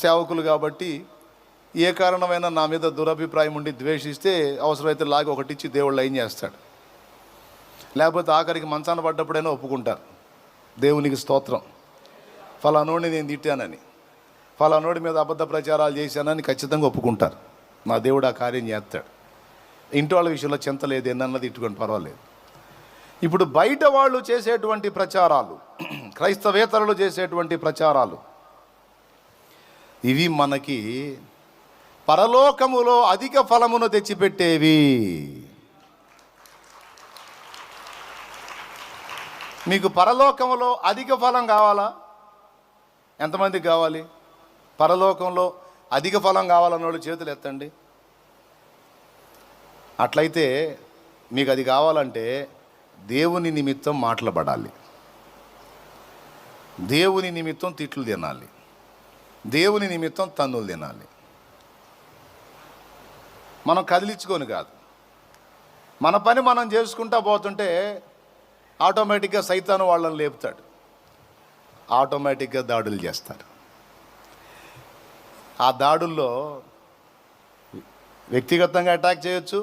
సేవకులు కాబట్టి ఏ కారణమైనా నా మీద దురభిప్రాయం ఉండి ద్వేషిస్తే అవసరమైతే లాగి ఒకటిచ్చి దేవుళ్ళు ఏం చేస్తాడు. లేకపోతే ఆఖరికి మంచాన పడ్డప్పుడైనా ఒప్పుకుంటారు, దేవునికి స్తోత్రం, ఫలానోడిని నేను తిట్టానని, ఫలానోడి మీద అబద్ధ ప్రచారాలు చేశానని ఖచ్చితంగా ఒప్పుకుంటారు. మా దేవుడు ఆ కార్యం చేస్తాడు. ఇంటి వాళ్ళ విషయంలో చింత లేదు, ఎన్నన్నది ఇట్టుకొని పర్వాలేదు. ఇప్పుడు బయట వాళ్ళు చేసేటువంటి ప్రచారాలు, క్రైస్తవేతరులు చేసేటువంటి ప్రచారాలు, ఇవి మనకి పరలోకములో అధిక ఫలమును తెచ్చిపెట్టేవి. మీకు పరలోకములో అధిక ఫలం కావాలా? ఎంతమందికి కావాలి? పరలోకంలో అధిక ఫలం కావాలన్న వాళ్ళు చేతులు ఎత్తండి. అట్లయితే మీకు అది కావాలంటే దేవుని నిమిత్తం మాట్లాడాలి, దేవుని నిమిత్తం తిట్లు తినాలి, దేవుని నిమిత్తం తన్నులు తినాలి. మనం కదిలించుకొని కాదు, మన పని మనం చేసుకుంటా పోతుంటే ఆటోమేటిక్గా సైతాను వాళ్ళని లేపుతాడు, ఆటోమేటిక్గా దాడులు చేస్తారు. ఆ దాడుల్లో వ్యక్తిగతంగా అటాక్ చేయొచ్చు,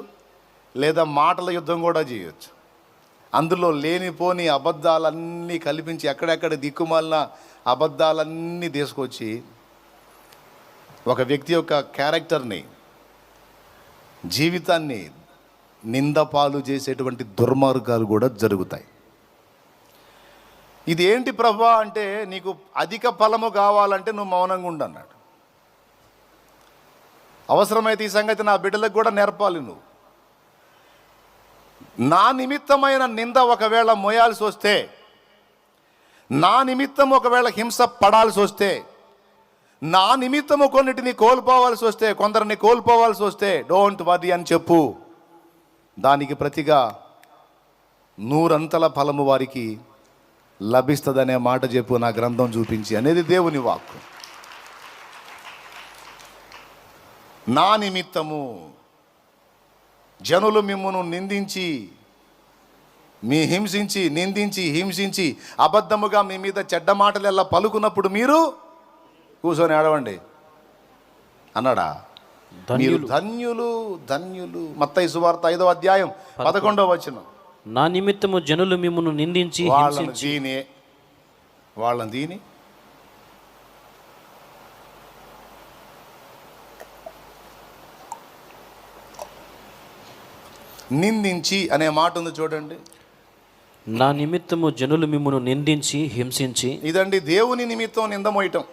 లేదా మాటల యుద్ధం కూడా చేయొచ్చు. అందులో లేనిపోని అబద్ధాలన్నీ కల్పించి ఎక్కడెక్కడ దిక్కుమాలిన అబద్ధాలన్నీ తీసుకొచ్చి ఒక వ్యక్తి యొక్క క్యారెక్టర్ని, జీవితాన్ని నిందపాలు చేసేటువంటి దుర్మార్గాలు కూడా జరుగుతాయి. ఇది ఏంటి ప్రభువా అంటే, నీకు అధిక ఫలము కావాలంటే నువ్వు మౌనంగా ఉండు అన్నాడు. అవసరమైతే ఈ సంగతి నా బిడ్డలకు కూడా నేర్పాలి. నువ్వు నా నిమిత్తమైన నింద ఒకవేళ మోయాల్సి వస్తే, నా నిమిత్తం ఒకవేళ హింస పడాల్సి వస్తే, నా నిమిత్తము కొన్నిటిని కోల్పోవాల్సి వస్తే, కొందరిని కోల్పోవాల్సి వస్తే డోంట్ వరీ అని చెప్పు. దానికి ప్రతిగా 100 ఫలము వారికి లభిస్తుందనే మాట చెప్పు, నా గ్రంథం చూపించి అనేది దేవుని వాక్కు. నా నిమిత్తము జనులు మిమ్మును నిందించి, హింసించి అబద్ధముగా మీ మీద చెడ్డ మాటలు ఎలా పలుకున్నప్పుడు మీరు కూర్చొని ఏడవండి అన్నాడా? మీరు ధన్యులు, ధన్యులు. మత్తయి సువార్త 5వ అధ్యాయం 11వ వచనం. నా నిమిత్తము జనులు మిమ్మును నిందించి వాళ్ళని దీని నిందించి అనే మాట ఉంది చూడండి. నా నిమిత్తము జనులు మిమ్మును నిందించి హింసించి. ఇదండి దేవుని నిమిత్తం నిందమోయటం.